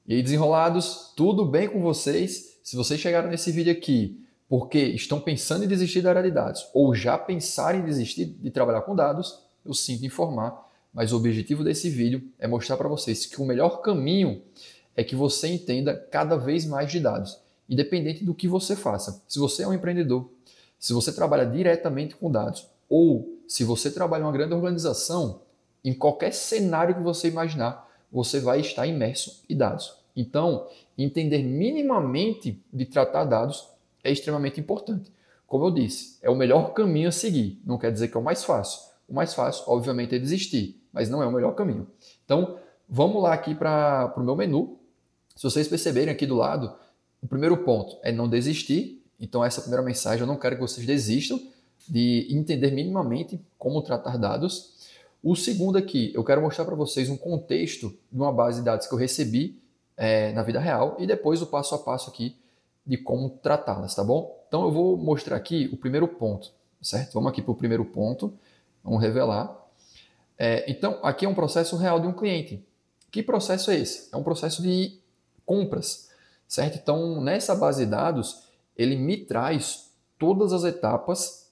E aí, desenrolados, tudo bem com vocês? Se vocês chegaram nesse vídeo aqui porque estão pensando em desistir da área de dados ou já pensaram em desistir de trabalhar com dados, eu sinto informar, mas o objetivo desse vídeo é mostrar para vocês que o melhor caminho é que você entenda cada vez mais de dados, independente do que você faça. Se você é um empreendedor, se você trabalha diretamente com dados ou se você trabalha em uma grande organização, em qualquer cenário que você imaginar, você vai estar imerso em dados. Então, entender minimamente de tratar dados é extremamente importante. Como eu disse, é o melhor caminho a seguir. Não quer dizer que é o mais fácil. O mais fácil, obviamente, é desistir, mas não é o melhor caminho. Então, vamos lá aqui para o meu menu. Se vocês perceberem aqui do lado, o primeiro ponto é não desistir. Então, essa primeira mensagem, eu não quero que vocês desistam de entender minimamente como tratar dados. O segundo aqui, eu quero mostrar para vocês um contexto de uma base de dados que eu recebi na vida real e depois o passo a passo aqui de como tratá-las, tá bom? Então eu vou mostrar aqui o primeiro ponto, certo? Vamos aqui para o primeiro ponto, vamos revelar. Então, aqui é um processo real de um cliente. Que processo é esse? É um processo de compras, certo? Então, nessa base de dados, ele me traz todas as etapas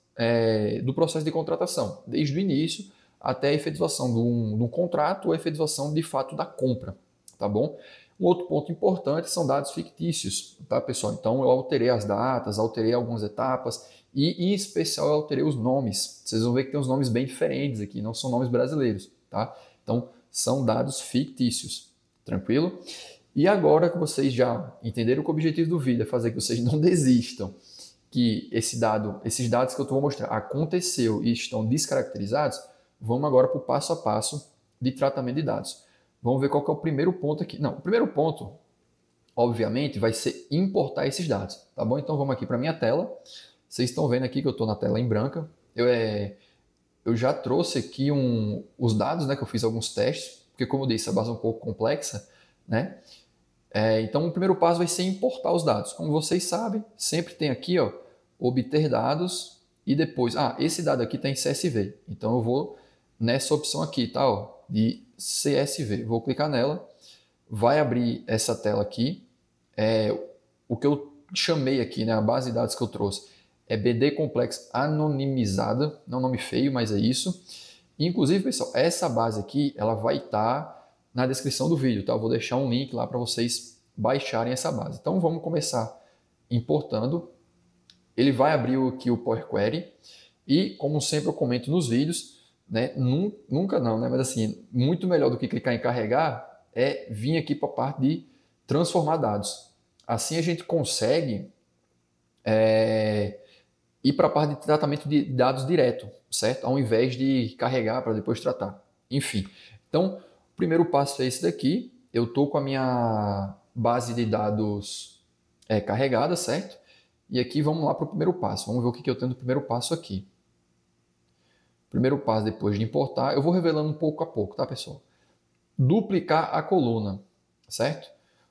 do processo de contratação, desde o início até a efetivação de um contrato ou a efetivação de fato da compra, tá bom? Um outro ponto importante são dados fictícios, tá, pessoal? Então eu alterei as datas, alterei algumas etapas e, em especial, eu alterei os nomes. Vocês vão ver que tem uns nomes bem diferentes aqui, não são nomes brasileiros, tá? Então são dados fictícios, tranquilo? E agora que vocês já entenderam que o objetivo do vídeo é fazer que vocês não desistam, que esses dados que eu vou mostrar aconteceu e estão descaracterizados, vamos agora para o passo a passo de tratamento de dados. Vamos ver qual que é o primeiro ponto aqui. Não, o primeiro ponto, obviamente, vai ser importar esses dados, tá bom? Então vamos aqui para a minha tela. Vocês estão vendo aqui que eu estou na tela em branca. Eu já trouxe aqui os dados, né, que eu fiz alguns testes, porque como eu disse, a base é um pouco complexa, né? Então o primeiro passo vai ser importar os dados. Como vocês sabem, sempre tem aqui, ó, obter dados e depois, esse dado aqui está em CSV. Então eu vou nessa opção aqui, tá, ó, de CSV. Vou clicar nela, vai abrir essa tela aqui. O que eu chamei aqui, né, a base de dados que eu trouxe, é BD Complex anonimizada, não é um nome feio, mas é isso. Inclusive, pessoal, essa base aqui, ela vai estar na descrição do vídeo, tá? Eu vou deixar um link lá para vocês baixarem essa base. Então vamos começar importando. Ele vai abrir aqui o Power Query e, como sempre eu comento nos vídeos, né, nunca não, né, mas assim, muito melhor do que clicar em carregar é vir aqui para a parte de transformar dados. Assim a gente consegue ir para a parte de tratamento de dados direto, certo? Ao invés de carregar para depois tratar. Enfim, então o primeiro passo é esse daqui. Eu estou com a minha base de dados carregada, certo? E aqui vamos lá para o primeiro passo. Vamos ver o que eu tenho no primeiro passo aqui. Primeiro passo, depois de importar, eu vou revelando pouco a pouco, tá, pessoal? Duplicar a coluna, certo?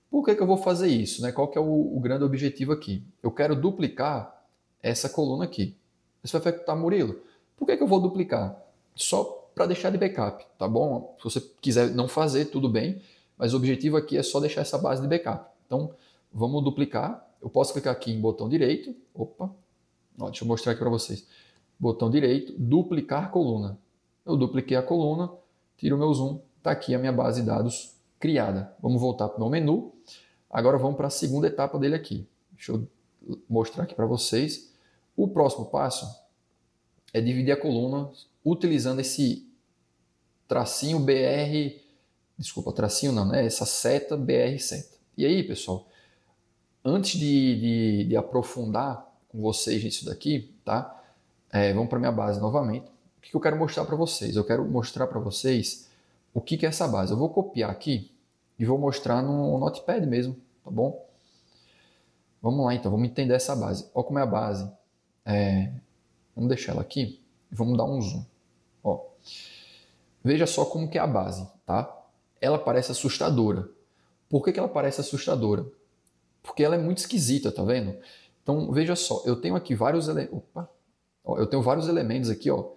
Por que eu vou fazer isso, né? Qual que é o grande objetivo aqui? Eu quero duplicar essa coluna aqui. Você vai perguntar, Murilo, por que eu vou duplicar? Só para deixar de backup, tá bom? Se você quiser não fazer, tudo bem, mas o objetivo aqui é só deixar essa base de backup. Então, vamos duplicar. Eu posso clicar aqui em botão direito. Opa, deixa eu mostrar aqui para vocês. Botão direito, duplicar coluna. Eu dupliquei a coluna, tiro o meu zoom, está aqui a minha base de dados criada. Vamos voltar para o meu menu. Agora vamos para a segunda etapa dele aqui. Deixa eu mostrar aqui para vocês. O próximo passo é dividir a coluna utilizando esse tracinho BR, desculpa, tracinho não, né? Essa seta BR seta. E aí, pessoal, antes de aprofundar com vocês nisso daqui, tá? Vamos para a minha base novamente. O que eu quero mostrar para vocês? Eu quero mostrar para vocês o que é essa base. Eu vou copiar aqui e vou mostrar no Notepad mesmo, tá bom? Vamos lá então, vamos entender essa base. Olha como é a base. Vamos deixar ela aqui e vamos dar um zoom. Ó. Veja só como que é a base, tá? Ela parece assustadora. Por que ela parece assustadora? Porque ela é muito esquisita, tá vendo? Então, veja só, eu tenho aqui vários elementos aqui, ó.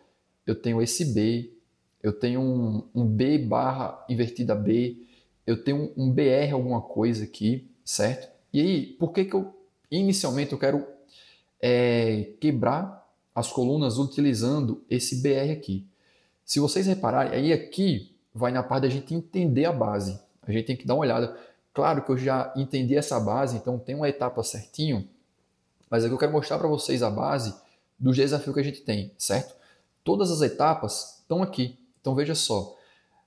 Eu tenho esse B, eu tenho um B barra invertida B, eu tenho um BR alguma coisa aqui, certo? E aí, por que eu, inicialmente, eu quero quebrar as colunas utilizando esse BR aqui? Se vocês repararem, aí aqui vai na parte da gente entender a base. A gente tem que dar uma olhada. Claro que eu já entendi essa base, então tem uma etapa certinho, mas aqui eu quero mostrar para vocês a base do desafio que a gente tem, certo? Todas as etapas estão aqui. Então veja só.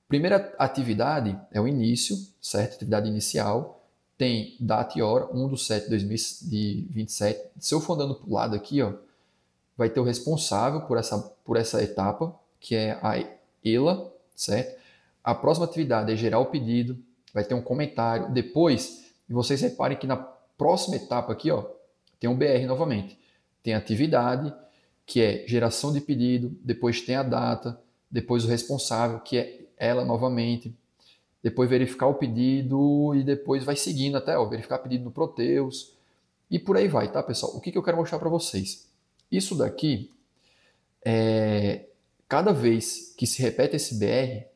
Primeira atividade é o início, certo? Atividade inicial. Tem data e hora, 1/7/2027. Se eu for andando para o lado aqui, ó, vai ter o responsável por essa etapa, que é a ELA, certo? A próxima atividade é gerar o pedido, vai ter um comentário. Depois, e vocês reparem que na próxima etapa aqui, ó, tem um BR novamente. Tem a atividade, que é geração de pedido, depois tem a data, depois o responsável, que é ela novamente, depois verificar o pedido e depois vai seguindo até verificar pedido no Proteus e por aí vai, tá, pessoal? O que eu quero mostrar para vocês? Isso daqui, cada vez que se repete esse BR,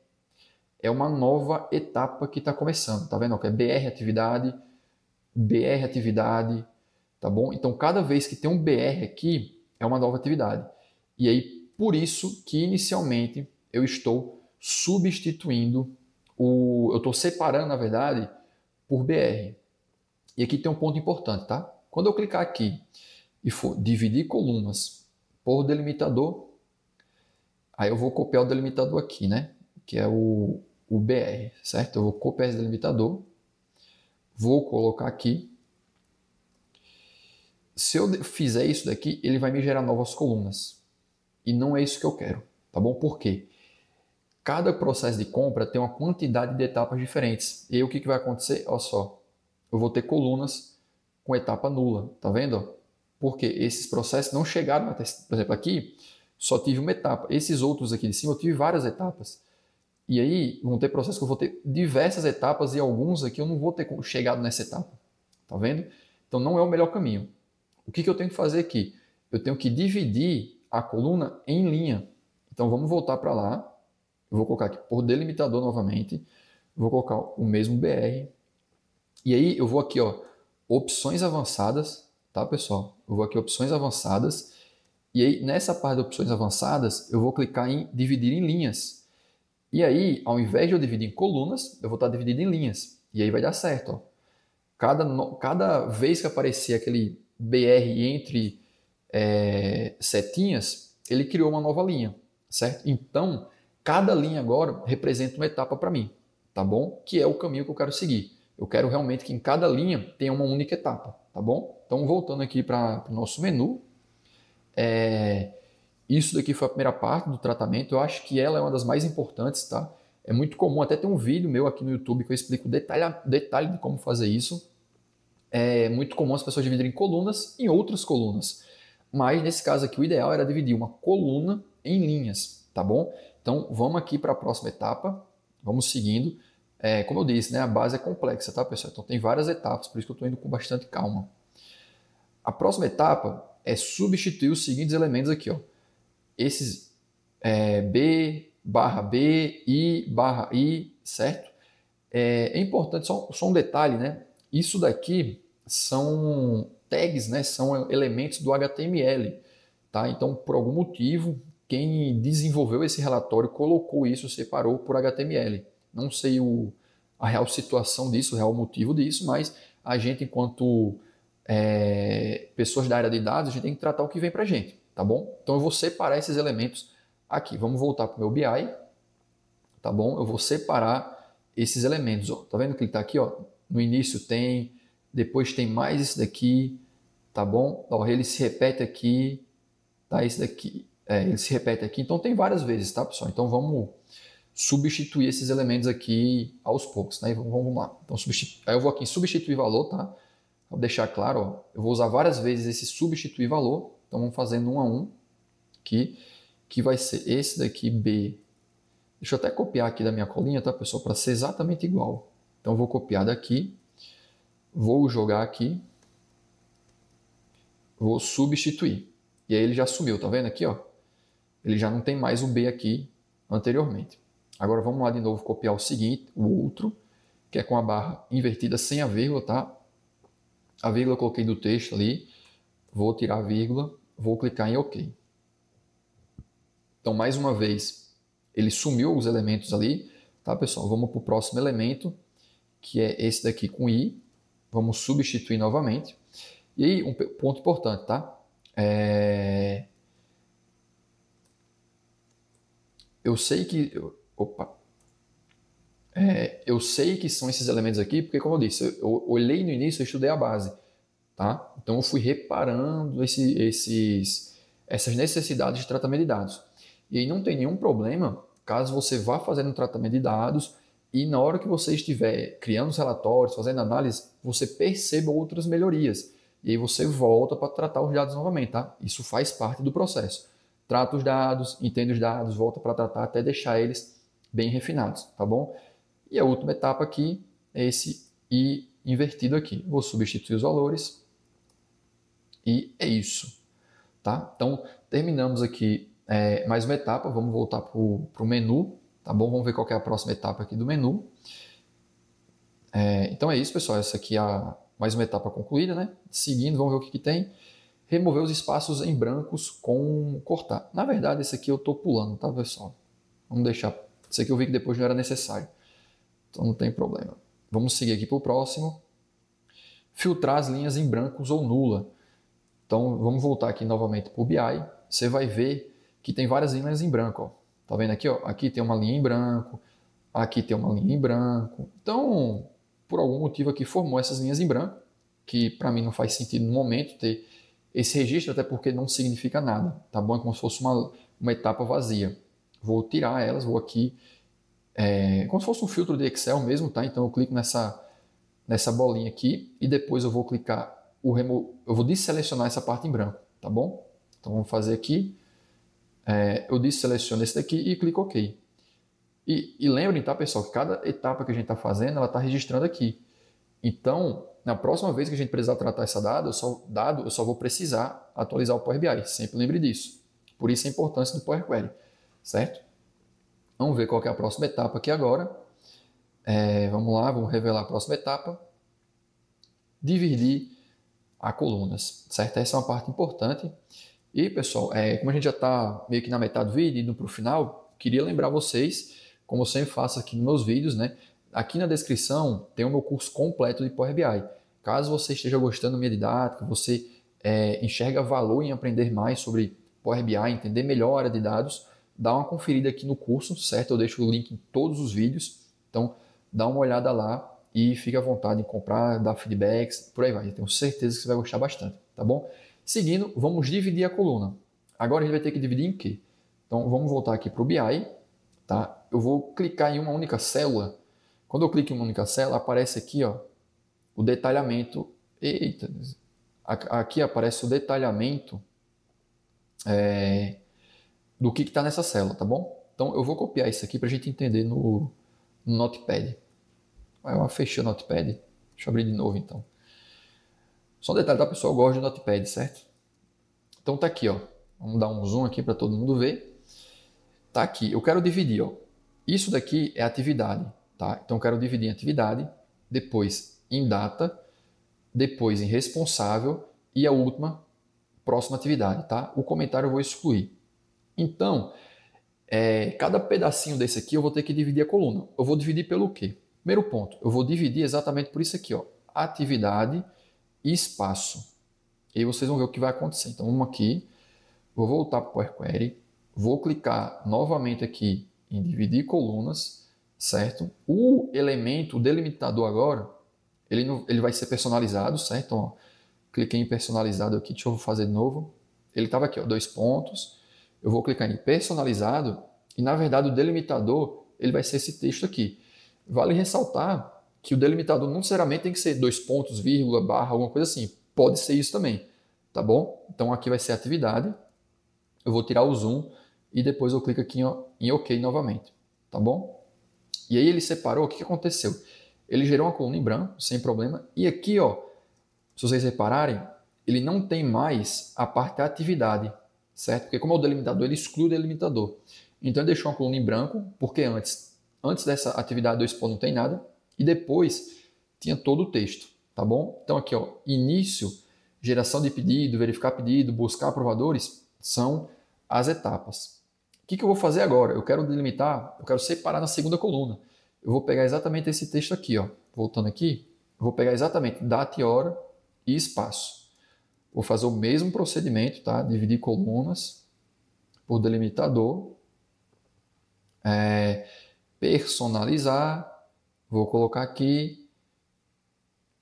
é uma nova etapa que está começando, tá vendo? É BR atividade, tá bom? Então, cada vez que tem um BR aqui, é uma nova atividade. E aí, por isso que inicialmente eu estou substituindo eu estou separando, na verdade, por BR. E aqui tem um ponto importante, tá? Quando eu clicar aqui e for dividir colunas por delimitador, aí eu vou copiar o delimitador aqui, né? Que é o BR, certo? Eu vou copiar esse delimitador, vou colocar aqui. Se eu fizer isso daqui, ele vai me gerar novas colunas. E não é isso que eu quero, tá bom? Por quê? Cada processo de compra tem uma quantidade de etapas diferentes. E aí o que vai acontecer? Olha só, eu vou ter colunas com etapa nula, tá vendo? Porque esses processos não chegaram até, por exemplo, aqui só tive uma etapa. Esses outros aqui de cima eu tive várias etapas. E aí vão ter processos que eu vou ter diversas etapas e alguns aqui eu não vou ter chegado nessa etapa, tá vendo? Então não é o melhor caminho. O que eu tenho que fazer aqui? Eu tenho que dividir a coluna em linha. Então vamos voltar para lá. Eu vou colocar aqui por delimitador novamente. Vou colocar o mesmo BR. E aí eu vou aqui, ó, opções avançadas, tá, pessoal? Eu vou aqui opções avançadas. E aí nessa parte de opções avançadas, eu vou clicar em dividir em linhas. E aí, ao invés de eu dividir em colunas, eu vou estar dividindo em linhas. E aí vai dar certo, ó. Cada vez que aparecer aquele BR entre setinhas, ele criou uma nova linha, certo? Então, cada linha agora representa uma etapa para mim, tá bom? Que é o caminho que eu quero seguir. Eu quero realmente que em cada linha tenha uma única etapa, tá bom? Então, voltando aqui para o nosso menu, isso daqui foi a primeira parte do tratamento. Eu acho que ela é uma das mais importantes, tá? É muito comum, até tem um vídeo meu aqui no YouTube que eu explico detalhe de como fazer isso. É muito comum as pessoas dividirem colunas em outras colunas. Mas nesse caso aqui, o ideal era dividir uma coluna em linhas, tá bom? Então, vamos aqui para a próxima etapa, vamos seguindo. Como eu disse, né, a base é complexa, tá, pessoal? Então, tem várias etapas, por isso que eu estou indo com bastante calma. A próxima etapa é substituir os seguintes elementos aqui, ó. Esses B barra B, I barra I, certo? É importante, só um detalhe, né? Isso daqui são tags, né? São elementos do HTML, tá? Então, por algum motivo, quem desenvolveu esse relatório colocou isso, separou por HTML. Não sei a real situação disso, o real motivo disso, mas a gente, enquanto pessoas da área de dados, a gente tem que tratar o que vem para a gente, tá bom? Então, eu vou separar esses elementos aqui. Vamos voltar para o meu BI, tá bom? Eu vou separar esses elementos, ó. Tá vendo que ele está aqui, ó? No início tem, depois tem mais esse daqui, tá bom? Ó, ele se repete aqui, tá? Esse daqui, ele se repete aqui, então tem várias vezes, tá, pessoal? Então vamos substituir esses elementos aqui aos poucos, né? Vamos lá. Então, aí eu vou aqui em substituir valor, tá? Vou deixar claro, ó, eu vou usar várias vezes esse substituir valor, então vamos fazendo um a um aqui, que vai ser esse daqui, B. Deixa eu até copiar aqui da minha colinha, tá, pessoal? Para ser exatamente igual. Então, eu vou copiar daqui, vou jogar aqui, vou substituir. E aí ele já sumiu, tá vendo aqui, ó? Ele já não tem mais o B aqui anteriormente. Agora vamos lá de novo copiar o seguinte, o outro, que é com a barra invertida sem a vírgula, tá? A vírgula eu coloquei do texto ali, vou tirar a vírgula, vou clicar em OK. Então, mais uma vez, ele sumiu os elementos ali, tá, pessoal? Vamos para o próximo elemento, que é esse daqui com I. Vamos substituir novamente. E aí, um ponto importante, tá? Eu sei que... eu sei que são esses elementos aqui, porque, como eu disse, eu olhei no início, eu estudei a base, tá? Então, eu fui reparando essas necessidades de tratamento de dados. E aí não tem nenhum problema caso você vá fazendo um tratamento de dados e na hora que você estiver criando os relatórios, fazendo análise, você perceba outras melhorias. E aí você volta para tratar os dados novamente, tá? Isso faz parte do processo. Trata os dados, entende os dados, volta para tratar até deixar eles bem refinados, tá bom? E a última etapa aqui é esse I invertido aqui. Vou substituir os valores e é isso, tá? Então, terminamos aqui mais uma etapa. Vamos voltar para o menu, tá bom? Vamos ver qual é a próxima etapa aqui do menu. Então é isso, pessoal. Essa aqui é mais uma etapa concluída, né? Seguindo, vamos ver o que tem. Remover os espaços em brancos com cortar. Na verdade, esse aqui eu estou pulando, tá, pessoal? Vamos deixar. Esse aqui eu vi que depois não era necessário. Então não tem problema. Vamos seguir aqui para o próximo. Filtrar as linhas em brancos ou nula. Então vamos voltar aqui novamente para o BI. Você vai ver que tem várias linhas em branco. Ó. Tá vendo aqui? Ó? Aqui tem uma linha em branco. Aqui tem uma linha em branco. Então, por algum motivo aqui formou essas linhas em branco, que para mim não faz sentido no momento ter esse registro, até porque não significa nada. Tá bom? É como se fosse uma etapa vazia. Vou tirar elas, vou aqui... como se fosse um filtro de Excel mesmo, tá? Então eu clico nessa bolinha aqui e depois eu vou clicar eu vou desselecionar essa parte em branco, tá bom? Então vamos fazer aqui, eu desseleciono esse daqui e clico OK. E lembrem, tá, pessoal, que cada etapa que a gente está fazendo, ela está registrando aqui. Então, na próxima vez que a gente precisar tratar essa dado, eu só vou precisar atualizar o Power BI, sempre lembre disso. Por isso a importância do Power Query, certo? Vamos ver qual que é a próxima etapa aqui agora. Vamos lá, vamos revelar a próxima etapa. Dividir a colunas, certo? Essa é uma parte importante. E, pessoal, como a gente já está meio que na metade do vídeo, indo para o final, queria lembrar vocês, como eu sempre faço aqui nos meus vídeos, né? Aqui na descrição tem o meu curso completo de Power BI. Caso você esteja gostando da minha didática, você enxerga valor em aprender mais sobre Power BI, entender melhor a área de dados, dá uma conferida aqui no curso, certo? Eu deixo o link em todos os vídeos, então dá uma olhada lá e fique à vontade em comprar, dar feedbacks, por aí vai. Eu tenho certeza que você vai gostar bastante, tá bom? Seguindo, vamos dividir a coluna. Agora a gente vai ter que dividir em quê? Então vamos voltar aqui para o BI, tá? Eu vou clicar em uma única célula. Quando eu clico em uma única célula, aparece aqui, ó, o detalhamento. Eita, aqui aparece o detalhamento do que está nessa célula, tá bom? Então eu vou copiar isso aqui para a gente entender no Notepad. Eu fechei o Notepad. Deixa eu abrir de novo então. Só um detalhe, tá, pessoal? Eu gosto de Notepad, certo? Então tá aqui, ó. Vamos dar um zoom aqui para todo mundo ver. Tá aqui. Eu quero dividir, ó. Isso daqui é atividade, tá? Então eu quero dividir em atividade, depois em data, depois em responsável e a última, próxima atividade, tá? O comentário eu vou excluir. Então, cada pedacinho desse aqui eu vou ter que dividir a coluna. Eu vou dividir pelo quê? Primeiro ponto, eu vou dividir exatamente por isso aqui, ó. Atividade e espaço. E aí vocês vão ver o que vai acontecer. Então, vamos aqui, vou voltar para o Power Query, vou clicar novamente aqui em dividir colunas, certo? O elemento, o delimitador agora, ele vai ser personalizado, certo? Então, ó, cliquei em personalizado aqui, deixa eu fazer de novo. Ele estava aqui, ó, 2 pontos. Eu vou clicar em personalizado e, na verdade, o delimitador ele vai ser esse texto aqui. Vale ressaltar que o delimitador não necessariamente tem que ser 2 pontos, vírgula, barra, alguma coisa assim. Pode ser isso também, tá bom? Então aqui vai ser atividade. Eu vou tirar o zoom e depois eu clico aqui em OK novamente, tá bom? E aí ele separou, o que aconteceu? Ele gerou uma coluna em branco, sem problema. E aqui, ó, se vocês repararem, ele não tem mais a parte da atividade, certo? Porque como é o delimitador, ele exclui o delimitador. Então ele deixou uma coluna em branco, porque antes dessa atividade 2 pontos não tem nada. E depois tinha todo o texto, tá bom? Então aqui, ó, início, geração de pedido, verificar pedido, buscar aprovadores, são as etapas. O que eu vou fazer agora? Eu quero delimitar, eu quero separar na segunda coluna. Eu vou pegar exatamente esse texto aqui, ó. Voltando aqui, eu vou pegar exatamente data e hora e espaço. Vou fazer o mesmo procedimento, tá? Dividir colunas por delimitador. Personalizar. Vou colocar aqui.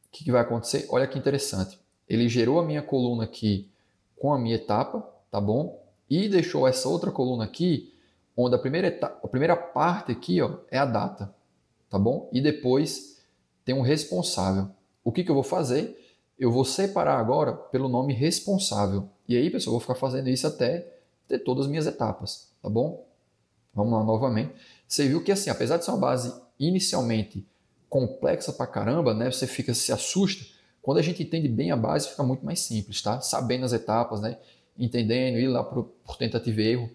O que vai acontecer? Olha que interessante. Ele gerou a minha coluna aqui com a minha etapa, tá bom? E deixou essa outra coluna aqui, onde a primeira parte aqui, ó, é a data, tá bom? E depois tem um responsável. O que eu vou fazer? Eu vou separar agora pelo nome responsável. E aí, pessoal, eu vou ficar fazendo isso até ter todas as minhas etapas, tá bom? Vamos lá novamente. Você viu que, assim, apesar de ser uma base inicialmente complexa pra caramba, né? Você se assusta. Quando a gente entende bem a base, fica muito mais simples, tá? Sabendo as etapas, né? Entendendo, ir lá por tentativa e erro.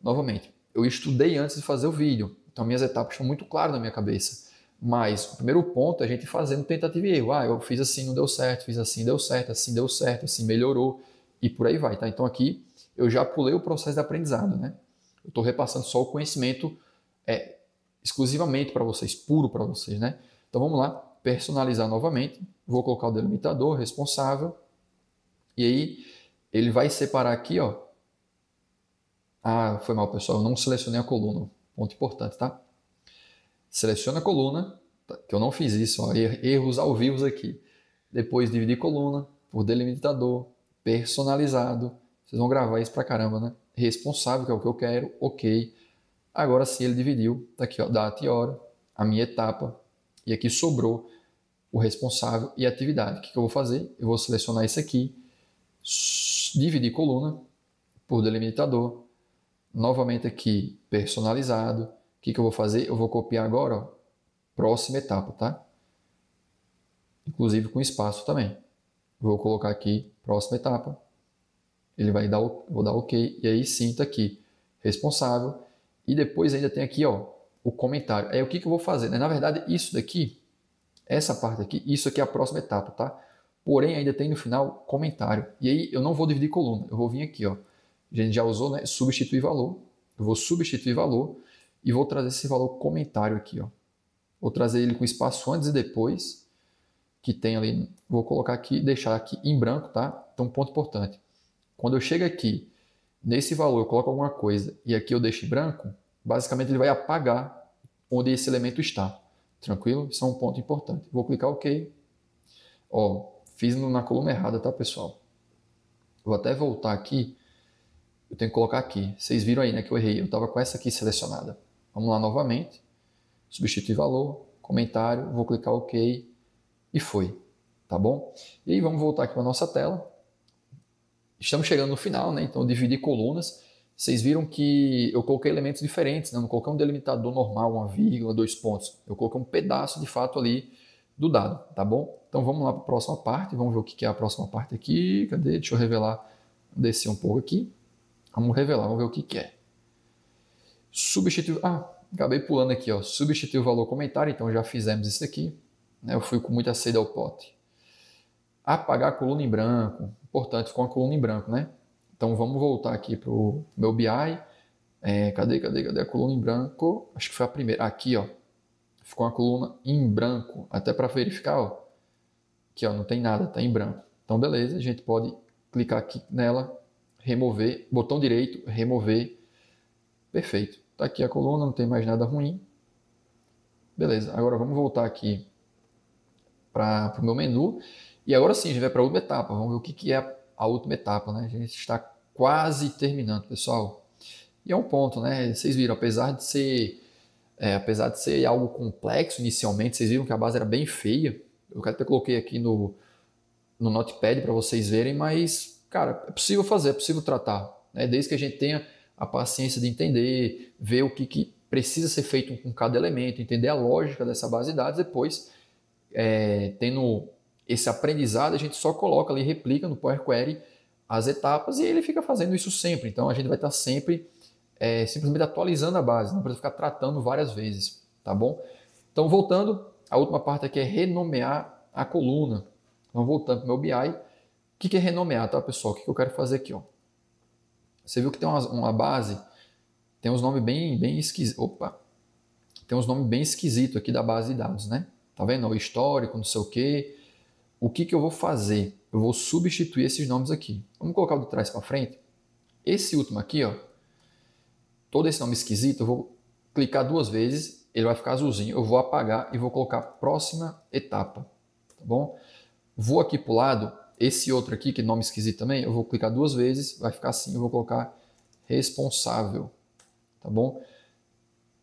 Novamente, eu estudei antes de fazer o vídeo, então minhas etapas estão muito claras na minha cabeça. Mas o primeiro ponto é a gente fazendo tentativa e erro. Eu fiz assim, não deu certo, fiz assim, deu certo, assim melhorou e por aí vai, tá? Então aqui eu já pulei o processo de aprendizado, né? Eu estou repassando só o conhecimento exclusivamente para vocês, puro para vocês, né? Então vamos lá, personalizar novamente. Vou colocar o delimitador responsável e aí ele vai separar aqui, ó. Foi mal, pessoal, eu não selecionei a coluna. Ponto importante, tá? Seleciona a coluna, que eu não fiz isso, ó, erros ao vivo aqui. Depois dividir coluna por delimitador, personalizado. Vocês vão gravar isso pra caramba, né? Responsável, que é o que eu quero, ok. Agora sim ele dividiu, tá aqui, ó, data e hora, a minha etapa, e aqui sobrou o responsável e a atividade. O que eu vou fazer? Eu vou selecionar isso aqui, dividir coluna por delimitador, novamente aqui personalizado. O que eu vou fazer? Eu vou copiar agora, ó, próxima etapa, tá? Inclusive com espaço também. Vou colocar aqui próxima etapa. Ele vai dar, vou dar OK e aí sim tá aqui responsável e depois ainda tem aqui, ó, o comentário. Aí o que eu vou fazer? Na verdade, isso daqui, essa parte aqui, isso aqui é a próxima etapa, tá? Porém ainda tem no final comentário. E aí eu não vou dividir coluna, eu vou vir aqui, ó. A gente já usou, né? Substituir valor. Eu vou substituir valor e vou trazer esse valor comentário aqui, ó. Vou trazer ele com espaço antes e depois, que tem ali. Vou colocar aqui, deixar aqui em branco, tá? Então, ponto importante. Quando eu chego aqui, nesse valor, eu coloco alguma coisa e aqui eu deixo em branco, basicamente ele vai apagar onde esse elemento está. Tranquilo? Isso é um ponto importante. Vou clicar OK. Ó, fiz na coluna errada, tá, pessoal? Vou até voltar aqui. Eu tenho que colocar aqui. Vocês viram aí, né, que eu errei. Eu estava com essa aqui selecionada. Vamos lá novamente. Substituir valor, comentário, vou clicar OK e foi. Tá bom? E aí vamos voltar aqui para a nossa tela. Estamos chegando no final, né? Então eu dividi colunas. Vocês viram que eu coloquei elementos diferentes, né? Eu não coloquei um delimitador normal, uma vírgula, 2 pontos. Eu coloquei um pedaço de fato ali do dado, tá bom? Então vamos lá para a próxima parte. Vamos ver o que é a próxima parte aqui. Cadê? Deixa eu revelar. Descer um pouco aqui. Vamos revelar, vamos ver o que é. Substituir. Acabei pulando aqui, ó. Substituir o valor comentário, então já fizemos isso aqui. Né? Eu fui com muita sede ao pote. Apagar a coluna em branco. Importante, ficou uma coluna em branco, né? Então vamos voltar aqui para o meu BI. Cadê a coluna em branco? Acho que foi a primeira. Aqui, ó. Ficou uma coluna em branco. Até para verificar, ó. Aqui, ó, não tem nada, tá em branco. Então, beleza, a gente pode clicar aqui nela, remover, botão direito, remover. Perfeito. Tá aqui a coluna, não tem mais nada ruim. Beleza, agora vamos voltar aqui para o meu menu. E agora sim, a gente vai para a última etapa. Vamos ver o que é a última etapa, né? A gente está quase terminando, pessoal. E é um ponto, né? Vocês viram, apesar de ser algo complexo inicialmente, vocês viram que a base era bem feia. Eu até coloquei aqui no Notepad para vocês verem, mas, cara, é possível fazer, é possível tratar, né? Desde que a gente tenha a paciência de entender, ver o que precisa ser feito com cada elemento, entender a lógica dessa base de dados, depois, tendo esse aprendizado, a gente só coloca ali, replica no Power Query as etapas e ele fica fazendo isso sempre. Então, a gente vai estar sempre simplesmente atualizando a base, não precisa ficar tratando várias vezes, tá bom? Então, voltando, A última parte aqui é renomear a coluna. Então, voltando para o meu BI, o que é renomear, tá, pessoal? O que eu quero fazer aqui, ó? Você viu que tem uma base, tem uns nomes bem esquisitos. Opa! Tem uns nomes bem esquisitos aqui da base de dados, né? Tá vendo? O histórico, não sei o quê. O que eu vou fazer? Eu vou substituir esses nomes aqui. Vamos colocar o de trás para frente. Esse último aqui, ó, todo esse nome esquisito, eu vou clicar 2 vezes, ele vai ficar azulzinho. Eu vou apagar e vou colocar próxima etapa, tá bom? Vou aqui para o lado, esse outro aqui, que é nome esquisito também, eu vou clicar 2 vezes, vai ficar assim, eu vou colocar responsável, tá bom?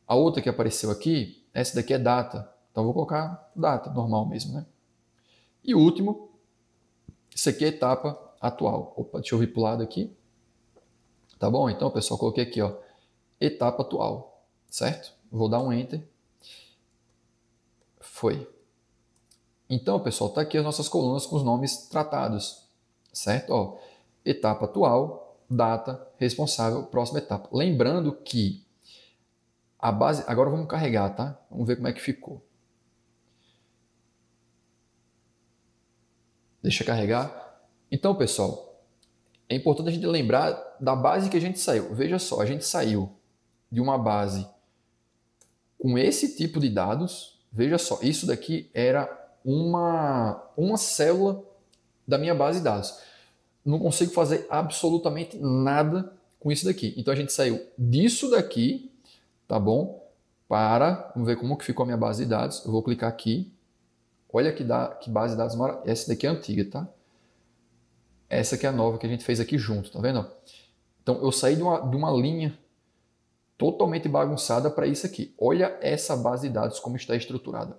A outra que apareceu aqui, essa daqui é data, então eu vou colocar data, normal mesmo, né? E o último, isso aqui é etapa atual. Opa, deixa eu vir para o lado aqui. Tá bom? Então, pessoal, coloquei aqui, ó, etapa atual, certo? Vou dar um Enter. Foi. Então, pessoal, tá aqui as nossas colunas com os nomes tratados, certo? Ó, etapa atual, data, responsável, próxima etapa. Lembrando que a base... Agora vamos carregar, tá? Vamos ver como é que ficou. Deixa carregar. Então, pessoal, é importante a gente lembrar da base que a gente saiu. Veja só, a gente saiu de uma base com esse tipo de dados. Veja só, isso daqui era uma célula da minha base de dados. Não consigo fazer absolutamente nada com isso daqui. Então a gente saiu disso daqui, tá bom? Vamos ver como que ficou a minha base de dados. Eu vou clicar aqui. Olha que base de dados maravilhosa. Essa daqui é antiga, tá? Essa aqui é a nova que a gente fez aqui junto, tá vendo? Então eu saí de uma linha totalmente bagunçada para isso aqui. Olha essa base de dados como está estruturada.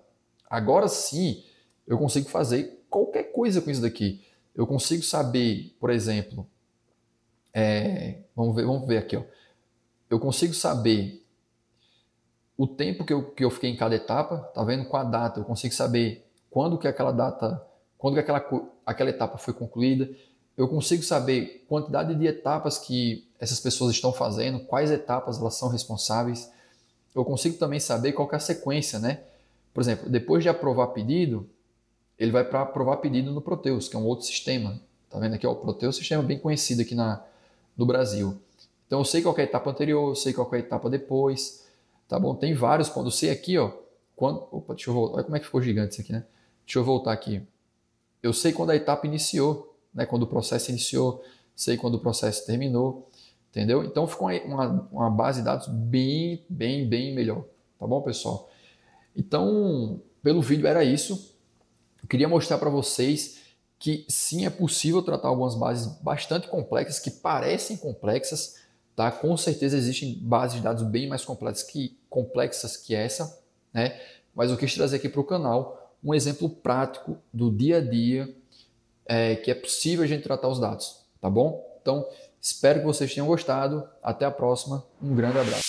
Agora sim, eu consigo fazer qualquer coisa com isso daqui. Eu consigo saber, por exemplo, vamos ver aqui, ó. Eu consigo saber o tempo que eu fiquei em cada etapa, tá vendo? Com a data, eu consigo saber quando que aquela etapa foi concluída. Eu consigo saber quantidade de etapas que essas pessoas estão fazendo, quais etapas elas são responsáveis. Eu consigo também saber qual que é a sequência, né? Por exemplo, depois de aprovar pedido, ele vai para aprovar pedido no Proteus, que é um outro sistema. Tá vendo aqui? Ó, o Proteus é um sistema bem conhecido aqui no Brasil. Então eu sei qual que é a etapa anterior, eu sei qual que é a etapa depois. Tá bom? Tem vários pontos. Eu sei aqui, ó, opa, deixa eu voltar. Olha como é que ficou gigante isso aqui, né? Deixa eu voltar aqui. Eu sei quando a etapa iniciou, né? Quando o processo iniciou, sei quando o processo terminou, entendeu? Então ficou uma base de dados bem melhor, tá bom, pessoal? Então, pelo vídeo era isso. Eu queria mostrar para vocês que sim, é possível tratar algumas bases bastante complexas, que parecem complexas, tá? Com certeza existem bases de dados bem mais complexas que essa, né? Mas eu quis trazer aqui para o canal um exemplo prático do dia a dia, que é possível a gente tratar os dados, tá bom? Então, espero que vocês tenham gostado. Até a próxima. Um grande abraço.